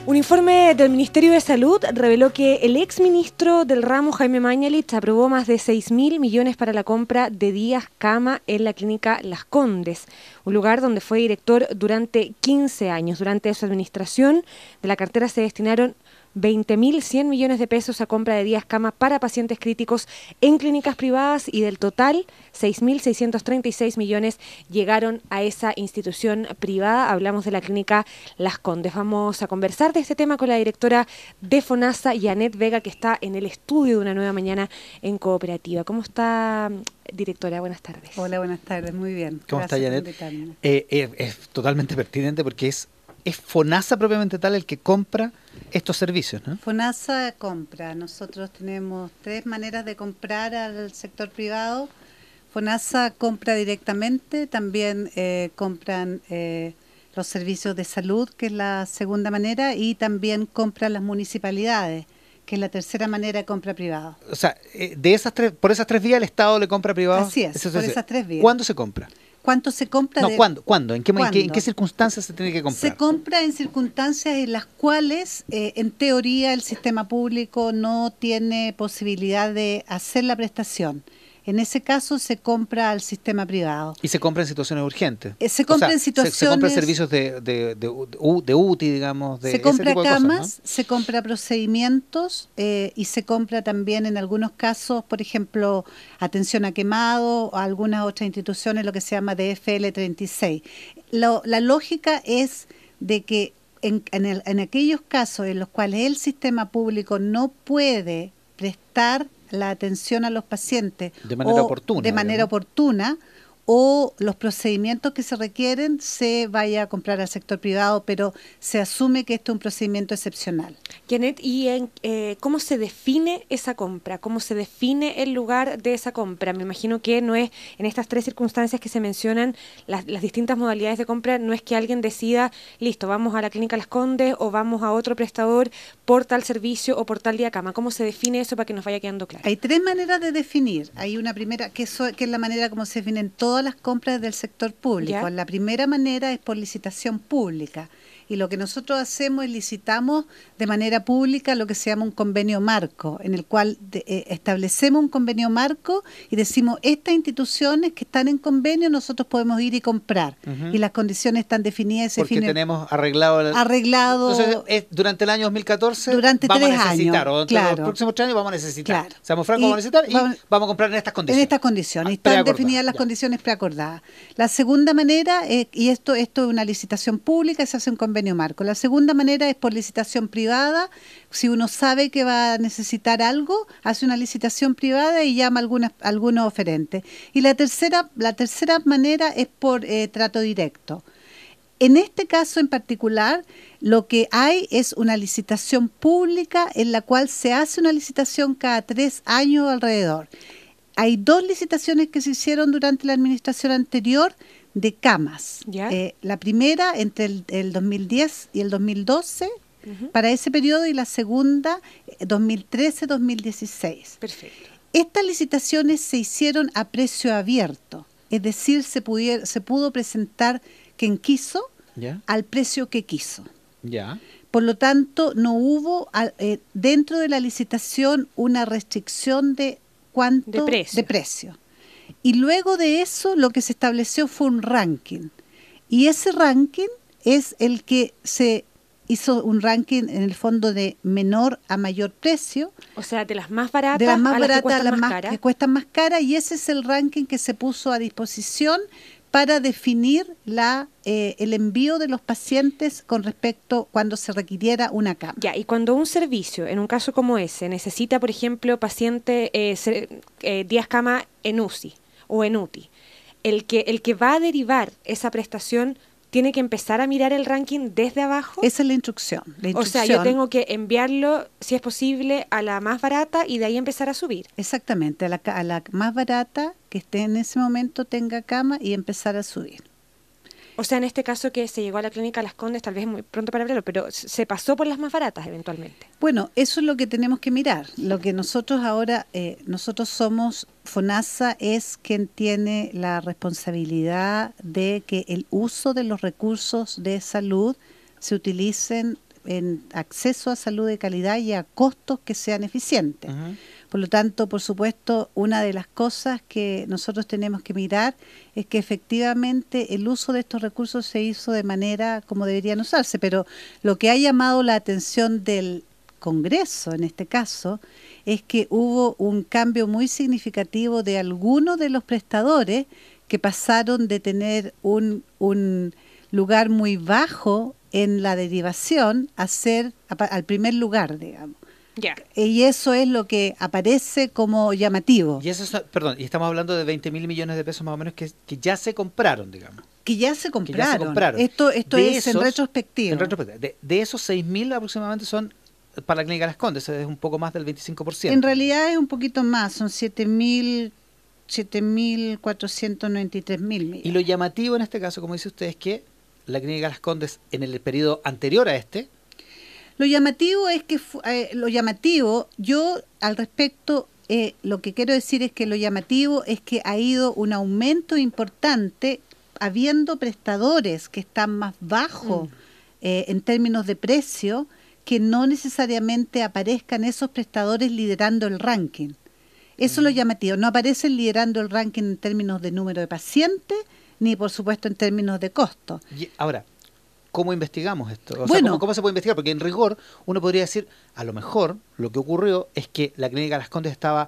Un informe del Ministerio de Salud reveló que el exministro del ramo, Jaime Mañalich, aprobó más de 6.000 millones para la compra de días cama en la clínica Las Condes, un lugar donde fue director durante 15 años. Durante su administración, de la cartera se destinaron 20.100 millones de pesos a compra de días cama para pacientes críticos en clínicas privadas y del total 6.636 millones llegaron a esa institución privada. Hablamos de la clínica Las Condes. Vamos a conversar de este tema con la directora de FONASA, Janet Vega, que está en el estudio de Una Nueva Mañana en Cooperativa. ¿Cómo está, directora? Buenas tardes. Hola, buenas tardes. Muy bien. ¿Cómo está, Janet? Es totalmente pertinente porque es FONASA propiamente tal el que compra estos servicios, ¿no? FONASA compra. Nosotros tenemos 3 maneras de comprar al sector privado. FONASA compra directamente, también compran los servicios de salud, que es la segunda manera, y también compran las municipalidades, que es la tercera manera de compra privada. O sea, por esas 3 vías el Estado le compra privado. Así es, por esas 3 vías. ¿Cuándo se compra? ¿Cuánto se compra? No, ¿cuándo? ¿En qué circunstancias se tiene que comprar? Se compra en circunstancias en las cuales, en teoría, el sistema público no tiene posibilidad de hacer la prestación. En ese caso se compra al sistema privado. ¿Y se compra en situaciones urgentes? Se compra en situaciones... Se compra servicios de UTI, digamos, de se compra ese tipo de camas, cosas, ¿no? Se compra procedimientos y se compra también en algunos casos, por ejemplo, atención a quemado o algunas otras instituciones, lo que se llama DFL 36. La lógica es de que en aquellos casos en los cuales el sistema público no puede prestar la atención a los pacientes de manera oportuna, o los procedimientos que se requieren se vaya a comprar al sector privado, pero se asume que esto es un procedimiento excepcional. Janet, ¿y cómo se define esa compra? ¿Cómo se define el lugar de esa compra? Me imagino que no es, en estas 3 circunstancias que se mencionan, las distintas modalidades de compra, no es que alguien decida, listo, vamos a la clínica Las Condes o vamos a otro prestador por tal servicio o por tal día cama. ¿Cómo se define eso para que nos vaya quedando claro? Hay 3 maneras de definir. Hay una primera, que es la manera como se definen todas las compras del sector público. ¿Ya? La primera manera es por licitación pública. Y lo que nosotros hacemos es licitamos de manera pública lo que se llama un convenio marco, en el cual establecemos un convenio marco y decimos, estas instituciones que están en convenio nosotros podemos ir y comprar. Y las condiciones están definidas. Porque tenemos arreglado. Entonces, durante el año 2014 vamos a necesitar, o entre los próximos 3 años vamos a necesitar. Seamos francos, vamos a necesitar y vamos a comprar en estas condiciones. En estas condiciones. Están definidas las condiciones preacordadas. La segunda manera, y esto es una licitación pública, se hace un convenio marco. La segunda manera es por licitación privada. Si uno sabe que va a necesitar algo, hace una licitación privada y llama a algunos oferentes. Y la tercera manera es por trato directo. En este caso en particular, lo que hay es una licitación pública en la cual se hace una licitación cada 3 años alrededor. Hay 2 licitaciones que se hicieron durante la administración anterior de camas. La primera entre el 2010 y el 2012, para ese periodo, y la segunda 2013-2016. Perfecto. Estas licitaciones se hicieron a precio abierto, es decir, se pudo presentar quien quiso al precio que quiso. Por lo tanto, no hubo dentro de la licitación una restricción de precio. Y luego de eso lo que se estableció fue un ranking. Y ese ranking es el que se hizo un ranking en el fondo de menor a mayor precio. O sea, de las más baratas, de las más baratas a las que cuestan más caras, y ese es el ranking que se puso a disposición para definir el envío de los pacientes con respecto cuando se requiriera una cama. Y cuando un servicio, en un caso como ese, necesita, por ejemplo, paciente días cama en UCI o en UTI, el que va a derivar esa prestación tiene que empezar a mirar el ranking desde abajo. Esa es la instrucción. O sea, yo tengo que enviarlo, si es posible, a la más barata y de ahí empezar a subir. Exactamente, a la más barata que esté en ese momento tenga cama y empezar a subir. O sea, en este caso que se llegó a la clínica Las Condes, tal vez es muy pronto para hablarlo, pero se pasó por las más baratas eventualmente. Bueno, eso es lo que tenemos que mirar. Lo que nosotros ahora, nosotros somos, FONASA es quien tiene la responsabilidad de que el uso de los recursos de salud se utilicen en acceso a salud de calidad y a costos que sean eficientes. Por lo tanto, por supuesto, una de las cosas que nosotros tenemos que mirar es que efectivamente el uso de estos recursos se hizo de manera como deberían usarse, pero lo que ha llamado la atención del Congreso, en este caso, es que hubo un cambio muy significativo de algunos de los prestadores que pasaron de tener un lugar muy bajo en la derivación a ser al primer lugar, digamos. Y eso es lo que aparece como llamativo. Y eso, y estamos hablando de 20.000 millones de pesos más o menos que ya se compraron, digamos. Que ya se compraron. Esto es en retrospectiva. De esos 6.000 aproximadamente son para la Clínica Las Condes, es un poco más del 25%. En realidad es un poquito más, son 7.493.000 millones. Y lo llamativo en este caso, como dice usted, es que la Clínica Las Condes en el periodo anterior a este... Lo llamativo es que, yo al respecto, lo que quiero decir es que lo llamativo es que ha ido un aumento importante, habiendo prestadores que están más bajos en términos de precio, que no necesariamente aparezcan esos prestadores liderando el ranking. Eso es lo llamativo, no aparecen liderando el ranking en términos de número de pacientes, ni por supuesto en términos de costo. Y ahora, ¿cómo investigamos esto? O sea, ¿cómo se puede investigar? Porque en rigor uno podría decir, a lo mejor lo que ocurrió es que la Clínica Las Condes estaba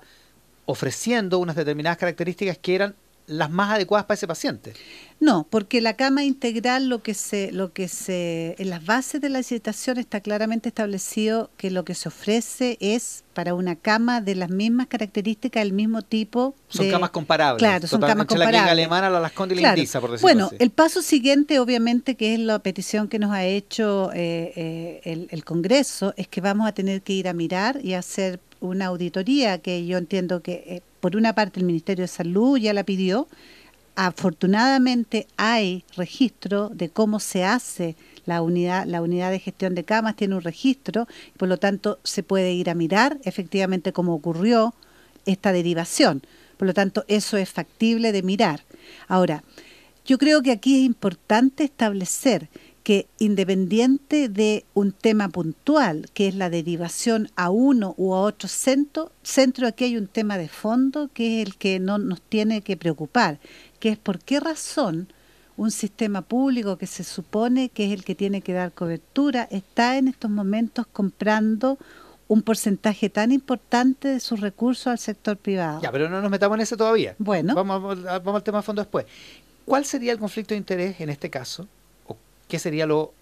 ofreciendo unas determinadas características que eran las más adecuadas para ese paciente. No, porque la cama integral, en las bases de la licitación está claramente establecido que lo que se ofrece es para una cama de las mismas características, del mismo tipo. Son camas comparables. Claro, son camas comparables. La clínica alemana, la Las Condes y la Indisa, por decirlo así. Bueno, el paso siguiente, obviamente, que es la petición que nos ha hecho el Congreso, es que vamos a tener que ir a mirar y hacer una auditoría que yo entiendo que, por una parte, el Ministerio de Salud ya la pidió. Afortunadamente hay registro de cómo se hace la unidad de gestión de camas, tiene un registro, y por lo tanto se puede ir a mirar efectivamente cómo ocurrió esta derivación. Por lo tanto, eso es factible de mirar. Ahora, yo creo que aquí es importante establecer que independiente de un tema puntual, que es la derivación a uno u a otro centro, aquí hay un tema de fondo que es el que no nos tiene que preocupar, que es por qué razón un sistema público que se supone que es el que tiene que dar cobertura está en estos momentos comprando un porcentaje tan importante de sus recursos al sector privado. Ya, pero no nos metamos en eso todavía. Bueno. Vamos al tema de fondo después. ¿Cuál sería el conflicto de interés en este caso? ¿Qué sería lo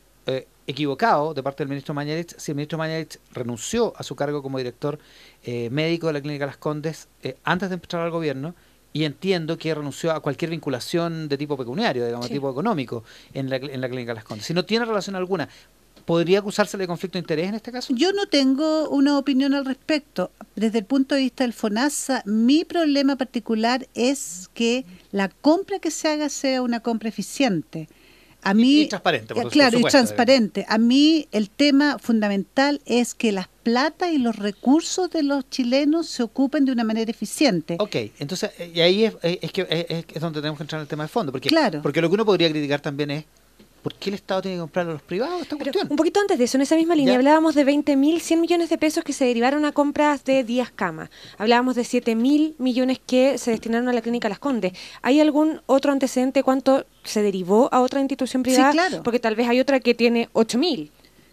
equivocado de parte del ministro Mañalich si el ministro Mañalich renunció a su cargo como director médico de la Clínica Las Condes antes de entrar al gobierno? Y entiendo que renunció a cualquier vinculación de tipo pecuniario, digamos, de tipo económico en la Clínica Las Condes. Si no tiene relación alguna, ¿podría acusársele de conflicto de interés en este caso? Yo no tengo una opinión al respecto. Desde el punto de vista del FONASA, mi problema particular es que la compra que se haga sea una compra eficiente. A mí, y transparente, por claro, supuesto, y transparente. A mí el tema fundamental es que las plata y los recursos de los chilenos se ocupen de una manera eficiente. Ok, entonces, y ahí es donde tenemos que entrar en el tema de fondo, porque lo que uno podría criticar también es ¿por qué el Estado tiene que comprarlo a los privados esta cuestión? Un poquito antes de eso, en esa misma línea, hablábamos de 20.100 millones de pesos que se derivaron a compras de 10 camas. Hablábamos de 7.000 millones que se destinaron a la Clínica Las Condes. ¿Hay algún otro antecedente cuánto se derivó a otra institución privada? Sí, claro. Porque tal vez hay otra que tiene 8.000.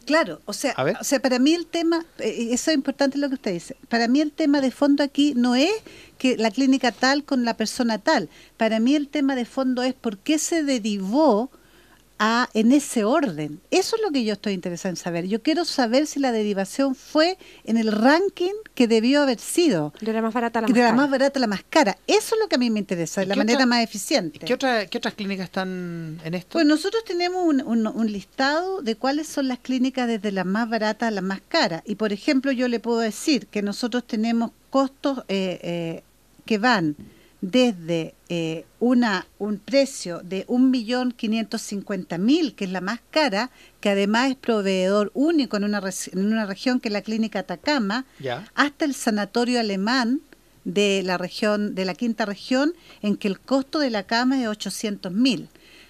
Claro, o sea, para mí el tema, eso es importante lo que usted dice, para mí el tema de fondo aquí no es que la clínica tal con la persona tal, para mí el tema de fondo es por qué se derivó en ese orden. Eso es lo que yo estoy interesada en saber. Yo quiero saber si la derivación fue en el ranking que debió haber sido. De la más barata a la más cara. De la más barata a la más cara. Eso es lo que a mí me interesa, de la manera más eficiente. ¿Qué otras clínicas están en esto? Pues nosotros tenemos un listado de cuáles son las clínicas desde la más barata a la más cara. Y por ejemplo, yo le puedo decir que nosotros tenemos costos que van desde un precio de 1.550.000, que es la más cara, que además es proveedor único en una región que es la Clínica Atacama, hasta el sanatorio alemán de la quinta región, en que el costo de la cama es 800.000.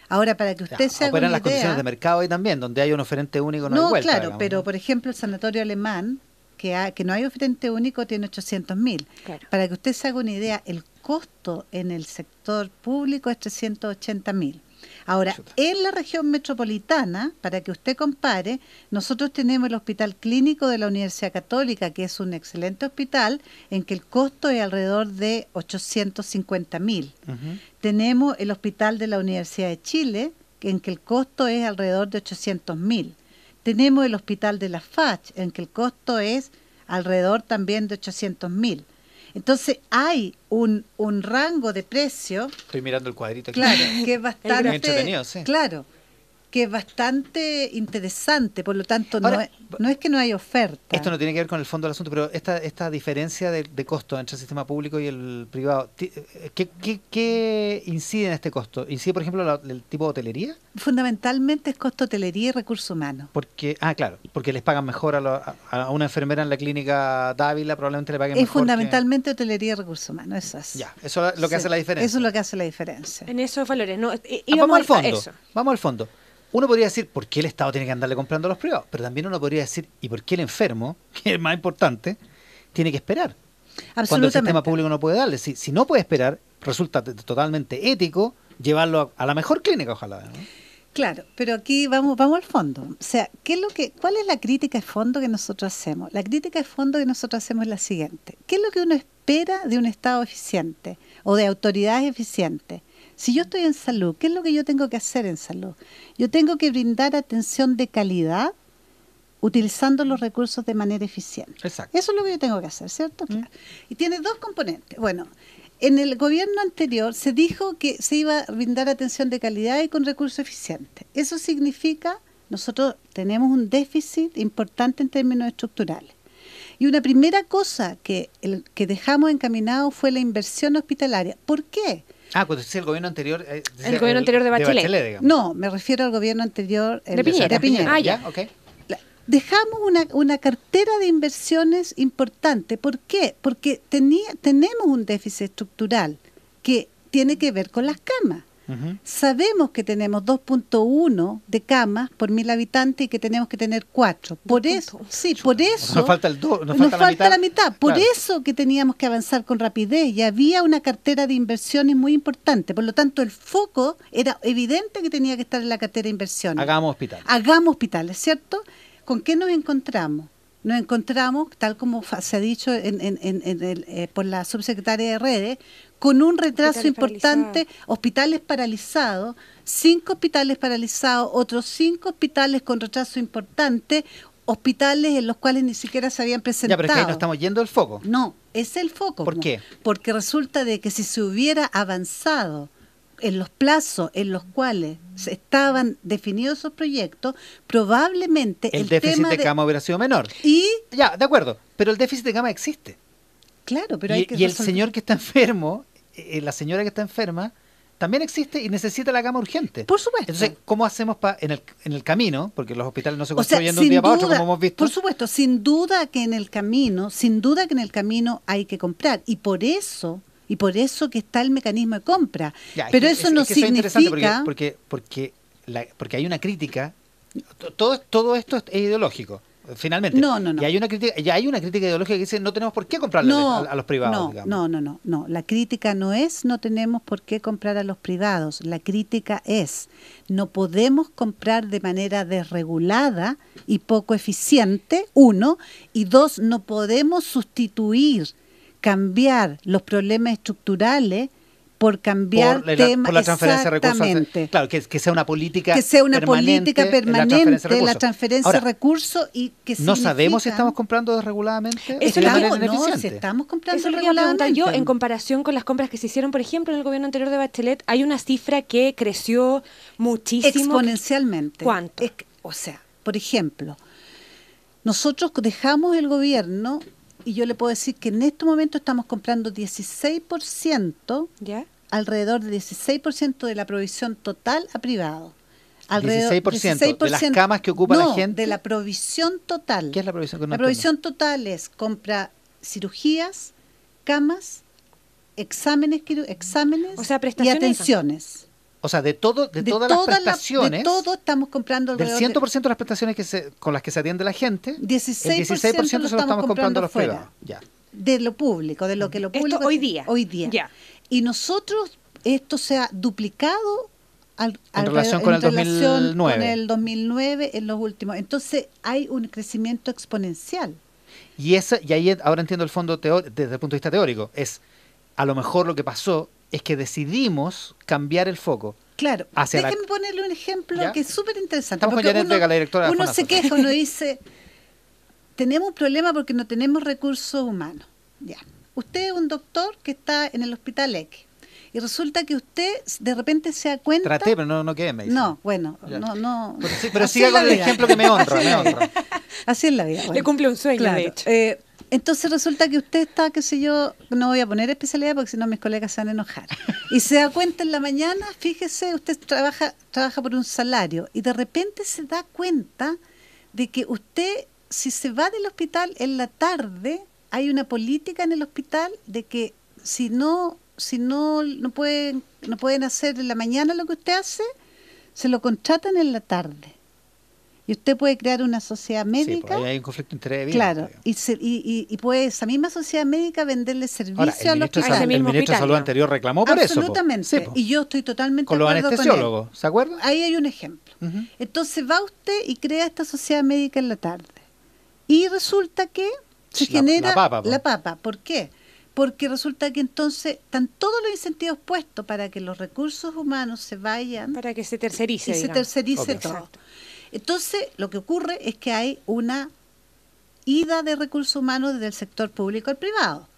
Ahora, para que usted se haga operan una las condiciones idea... de mercado ahí también, donde hay un oferente único, no hay vuelta. Claro, digamos, pero ¿no? por ejemplo el sanatorio alemán, que no hay oferente único, tiene 800.000. Claro. Para que usted se haga una idea, el costo en el sector público es 380.000. Ahora, Chuta. en la región metropolitana, para que usted compare, nosotros tenemos el Hospital Clínico de la Universidad Católica, que es un excelente hospital, en que el costo es alrededor de 850.000. Ujú. Tenemos el Hospital de la Universidad de Chile, en que el costo es alrededor de 800.000. Tenemos el Hospital de la FACH, en que el costo es alrededor también de 800.000. Entonces hay un rango de precio, Estoy mirando el cuadrito aquí. claro, que es Muy bastante, entretenido, sí. claro, que es bastante interesante. Por lo tanto, Ahora, no es que no hay oferta. Esto no tiene que ver con el fondo del asunto, pero esta diferencia de costo entre el sistema público y el privado, ¿qué incide en este costo? ¿Incide, por ejemplo, el tipo de hotelería? Fundamentalmente es costo hotelería y recursos humanos. Porque, claro, porque les pagan mejor a una enfermera en la clínica Dávila, probablemente le paguen Es mejor. fundamentalmente hotelería y recursos humanos, eso es. Ya, eso es lo que Sí, hace la diferencia. Eso es lo que hace la diferencia. En esos valores. No, Vamos al fondo. Eso. Vamos al fondo. Uno podría decir, ¿por qué el Estado tiene que andarle comprando a los privados? Pero también uno podría decir, ¿y por qué el enfermo, que es el más importante, tiene que esperar? Cuando el sistema público no puede darle. Si no puede esperar, resulta totalmente ético llevarlo a la mejor clínica, ojalá, ¿no? Claro, pero aquí vamos al fondo. O sea, ¿cuál es la crítica de fondo que nosotros hacemos? La crítica de fondo que nosotros hacemos es la siguiente. ¿Qué es lo que uno espera de un Estado eficiente o de autoridades eficientes? Si yo estoy en salud, ¿qué es lo que yo tengo que hacer en salud? Yo tengo que brindar atención de calidad utilizando los recursos de manera eficiente. Exacto. Eso es lo que yo tengo que hacer, ¿cierto? Claro. Y tiene dos componentes. Bueno, en el gobierno anterior se dijo que se iba a brindar atención de calidad y con recursos eficientes. Eso significa, nosotros tenemos un déficit importante en términos estructurales. Y una primera cosa que dejamos encaminado fue la inversión hospitalaria. ¿Por qué? Cuando dice el gobierno anterior... el gobierno anterior de Bachelet. Digamos. No, me refiero al gobierno anterior... De Piñera. Piñera. Ya, ok. Dejamos una cartera de inversiones importante. ¿Por qué? Porque tenemos un déficit estructural que tiene que ver con las camas. Uh-huh. Sabemos que tenemos 2.1 de camas por 1.000 habitantes y que tenemos que tener 4. Por eso, Nos falta la mitad. Por claro. eso que teníamos que avanzar con rapidez y había una cartera de inversiones muy importante. Por lo tanto, el foco era evidente que tenía que estar en la cartera de inversiones. Hagamos hospitales, ¿cierto? ¿Con qué nos encontramos? Nos encontramos, tal como se ha dicho por la subsecretaria de Redes, con un retraso importante, hospitales paralizados, 5 hospitales paralizados, otros 5 hospitales con retraso importante, hospitales en los cuales ni siquiera se habían presentado. Ya, pero es que ahí no estamos yendo del foco. No, es el foco. ¿Por qué? Porque resulta de que si se hubiera avanzado en los plazos en los cuales estaban definidos esos proyectos, probablemente el déficit tema de cama hubiera sido menor. Y ya, de acuerdo, pero el déficit de cama existe. Claro, pero hay que y el señor que está enfermo, la señora que está enferma, también existe y necesita la cama urgente. Por supuesto. Entonces, ¿cómo hacemos en el camino? Porque los hospitales no se construyen de un día para otro, como hemos visto. Por supuesto, sin duda que en el camino hay que comprar. Y por eso que está el mecanismo de compra. Ya, pero eso no significa... Porque hay una crítica. Todo esto es ideológico. Finalmente. No. Y hay una crítica ideológica que dice no tenemos por qué comprarle a los privados. No. La crítica no es no tenemos por qué comprar a los privados. La crítica es no podemos comprar de manera desregulada y poco eficiente, 1, y 2, no podemos cambiar los problemas estructurales por cambiar temas. Por la transferencia de recursos. Claro, que sea una política permanente la transferencia de recursos y que no sabemos si estamos comprando desreguladamente. Si estamos comprando eso regularmente. Yo, en comparación con las compras que se hicieron, por ejemplo, en el gobierno anterior de Bachelet, hay una cifra que creció muchísimo. Exponencialmente. ¿Cuánto? Por ejemplo, nosotros dejamos el gobierno y yo le puedo decir que en este momento estamos comprando 16%, ¿ya? Alrededor de 16% de la provisión total a privado. 16% de las camas que ocupa la gente. De la provisión total. ¿Qué es la provisión? La provisión total es compra cirugías, camas, exámenes o sea, y atenciones. O sea, de todas las prestaciones. De todo estamos comprando alrededor del 100% de las prestaciones con las que se atiende la gente, 16% el 16% se lo estamos comprando a los privados. Ya. De lo público, de lo que lo público... Esto hoy día. Ya. Y nosotros, esto se ha duplicado en relación con el 2009. Con el 2009 en los últimos. Entonces hay un crecimiento exponencial. Y ahí ahora entiendo el fondo desde el punto de vista teórico. A lo mejor lo que pasó es que decidimos cambiar el foco. Claro, déjeme ponerle un ejemplo que es súper interesante. Estamos con Janet Vega, la directora de Uno se queja, uno dice, tenemos un problema porque no tenemos recursos humanos. Ya. Usted es un doctor que está en el hospital X. Y resulta que usted de repente se da cuenta... Traté, pero no quedé, me dice. No, bueno, no. Pero siga con el ejemplo que me honra. Así es la vida. Bueno. Le cumple un sueño, claro. De hecho. Entonces resulta que usted está, qué sé yo, no voy a poner especialidad porque si no mis colegas se van a enojar. Y se da cuenta en la mañana, fíjese, usted trabaja por un salario y de repente se da cuenta de que usted, si se va del hospital en la tarde, hay una política en el hospital de que si no pueden hacer en la mañana lo que usted hace, se lo contratan en la tarde. Y usted puede crear una sociedad médica. Sí, porque hay un conflicto de interés. Claro, y puede esa misma sociedad médica venderle servicio a los hospitales. El ministro de Salud anterior reclamó por eso. Absolutamente. Sí, y yo estoy totalmente con de acuerdo los anestesiólogos, ¿se acuerdan? Ahí hay un ejemplo. Entonces va usted y crea esta sociedad médica en la tarde. Y resulta que se genera la papa. ¿Por qué? Porque resulta que entonces están todos los incentivos puestos para que los recursos humanos se vayan. Para que se tercerice. Y se tercerice todo. Exacto. Entonces, lo que ocurre es que hay una ida de recursos humanos desde el sector público al privado,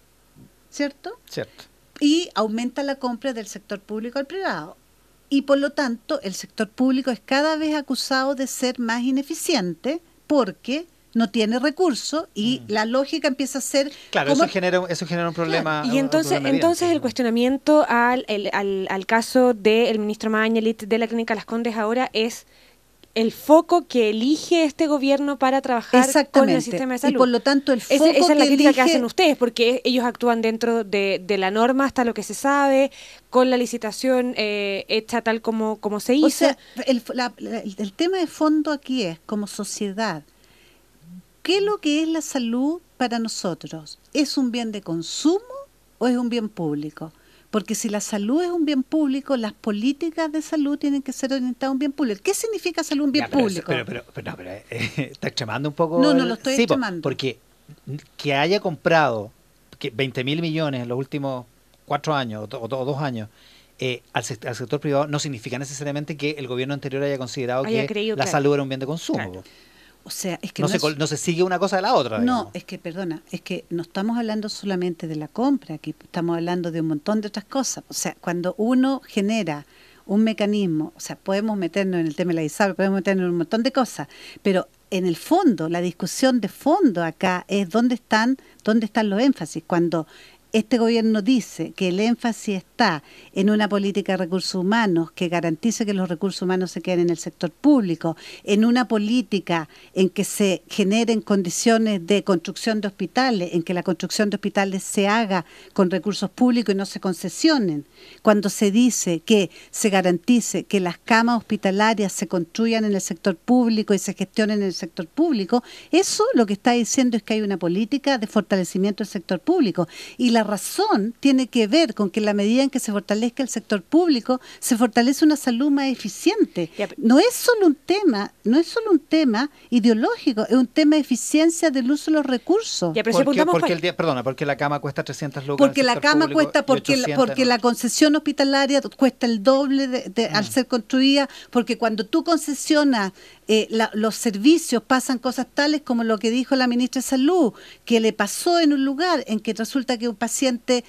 ¿cierto? Cierto. Y aumenta la compra del sector público al privado. Y por lo tanto, el sector público es cada vez acusado de ser más ineficiente porque no tiene recursos y la lógica empieza a ser... Claro, eso genera un problema. Claro. Y entonces el cuestionamiento al caso del ministro Mañalich de la Clínica Las Condes ahora es el foco que elige este gobierno para trabajar con el sistema de salud. Y por lo tanto el foco esa es la crítica que elige... hacen ustedes, porque ellos actúan dentro de la norma hasta lo que se sabe, con la licitación hecha tal como se hizo. O sea, el tema de fondo aquí es, como sociedad, ¿qué es lo que es la salud para nosotros? ¿Es un bien de consumo o es un bien público? Porque si la salud es un bien público, las políticas de salud tienen que ser orientadas a un bien público. ¿Qué significa salud un bien público? Pero está extremando un poco... No lo estoy extremando. Porque que haya comprado 20.000 millones en los últimos 4 años o 2 años al sector privado no significa necesariamente que el gobierno anterior haya considerado que la salud era un bien de consumo. Claro. O sea, es que no se sigue una cosa de la otra. No, digamos. es que no estamos hablando solamente de la compra, aquí estamos hablando de un montón de otras cosas. O sea, cuando uno genera un mecanismo, o sea, podemos meternos en el tema de la ISAPRE, podemos meternos en un montón de cosas, pero en el fondo, la discusión de fondo acá es dónde están los énfasis. Cuando este gobierno dice que el énfasis está en una política de recursos humanos que garantice que los recursos humanos se queden en el sector público, en una política en que se generen condiciones de construcción de hospitales, en que la construcción de hospitales se haga con recursos públicos y no se concesionen, cuando se dice que se garantice que las camas hospitalarias se construyan en el sector público y se gestionen en el sector público, eso lo que está diciendo es que hay una política de fortalecimiento del sector público. Y la razón tiene que ver con que en la medida en que se fortalezca el sector público, se fortalece una salud más eficiente. No es solo un tema ideológico, es un tema de eficiencia del uso de los recursos. Porque la cama cuesta 300 lucas. Porque la cama cuesta, porque la concesión hospitalaria cuesta el doble al ser construida, porque cuando tú concesionas los servicios pasan cosas tales como lo que dijo la ministra de Salud, que le pasó en un lugar en que resulta que un paciente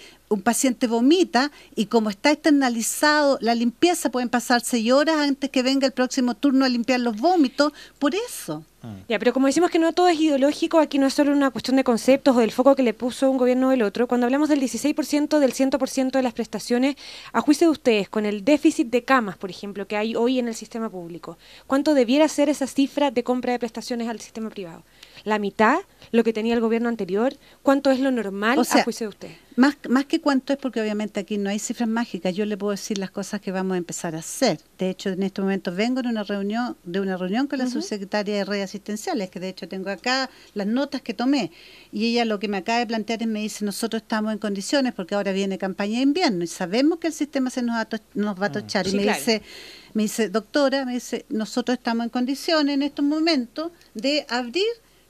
vomita y como está externalizado la limpieza pueden pasar 6 horas antes que venga el próximo turno a limpiar los vómitos, por eso. Ya, pero como decimos que no todo es ideológico, aquí no es solo una cuestión de conceptos o del foco que le puso un gobierno o el otro. Cuando hablamos del 16% del 100% de las prestaciones, a juicio de ustedes, con el déficit de camas, por ejemplo, que hay hoy en el sistema público, ¿cuánto debiera ser esa cifra de compra de prestaciones al sistema privado? ¿La mitad? ¿Lo que tenía el gobierno anterior? ¿Cuánto es lo normal, a juicio de ustedes? Más que cuánto es, porque obviamente aquí no hay cifras mágicas, yo le puedo decir las cosas que vamos a empezar a hacer. De hecho, en este momento vengo de una reunión con la subsecretaria de redes asistenciales, que de hecho tengo acá las notas que tomé, y ella lo que me acaba de plantear es, me dice, nosotros estamos en condiciones, porque ahora viene campaña de invierno, y sabemos que el sistema se nos va a tochar, y me dice, doctora, nosotros estamos en condiciones en estos momentos de abrir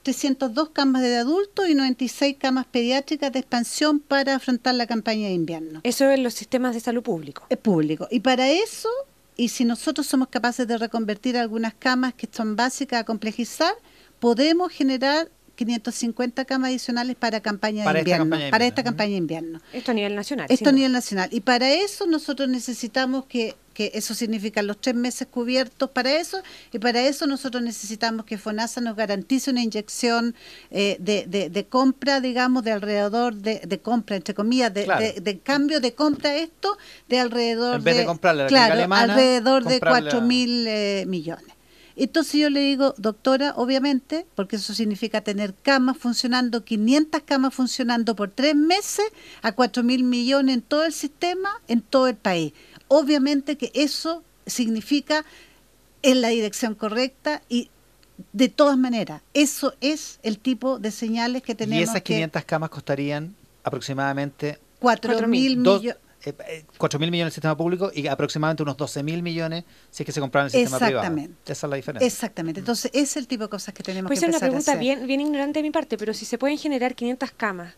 302 camas de adultos y 96 camas pediátricas de expansión para afrontar la campaña de invierno. Eso en los sistemas de salud público. Es público. Y para eso, y si nosotros somos capaces de reconvertir algunas camas que son básicas a complejizar, podemos generar 550 camas adicionales para campaña de invierno. Para esta campaña de invierno. Esto a nivel nacional. Esto a nivel nacional. Y para eso nosotros necesitamos que eso significa los 3 meses cubiertos para eso, y para eso nosotros necesitamos que FONASA nos garantice una inyección de compra, digamos, de alrededor de compra, entre comillas, de cambio de compra esto, de alrededor en vez de comprarle a la alemana, alrededor de 4.000 millones. Entonces yo le digo, doctora, obviamente, porque eso significa tener camas funcionando, 500 camas funcionando por 3 meses, a 4.000 millones en todo el sistema, en todo el país. Obviamente que eso significa en la dirección correcta, y de todas maneras, eso es el tipo de señales que tenemos. Y esas 500 camas costarían aproximadamente 4.000 millones. 4.000 millones en el sistema público y aproximadamente unos 12.000 millones si es que se compraran en el sistema privado. Esa es la diferencia. Exactamente. Entonces, ese es el tipo de cosas que tenemos que empezar a hacer. Pues es una pregunta bien ignorante de mi parte, pero si se pueden generar 500 camas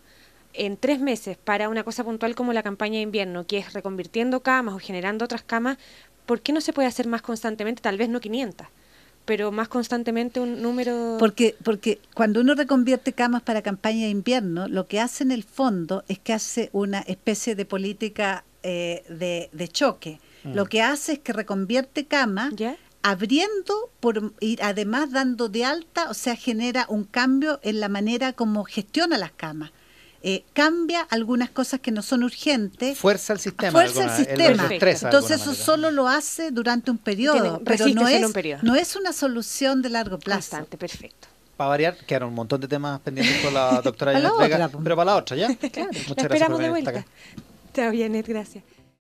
en 3 meses para una cosa puntual como la campaña de invierno, que es reconvirtiendo camas o generando otras camas, ¿por qué no se puede hacer más constantemente? Tal vez no 500, pero más constantemente un número... Porque cuando uno reconvierte camas para campaña de invierno, lo que hace en el fondo es que hace una especie de política de choque. Lo que hace es que reconvierte camas, abriendo y además dando de alta, o sea, genera un cambio en la manera como gestiona las camas. Cambia algunas cosas que no son urgentes. Fuerza el sistema. Entonces eso solo lo hace durante un periodo, pero no es una solución de largo plazo. Constante, perfecto. Para variar, quedaron un montón de temas pendientes con la doctora Janet Vega, pero para la otra, ¿ya? Claro. Muchas gracias por venir hasta acá. Está bien, Ed, gracias.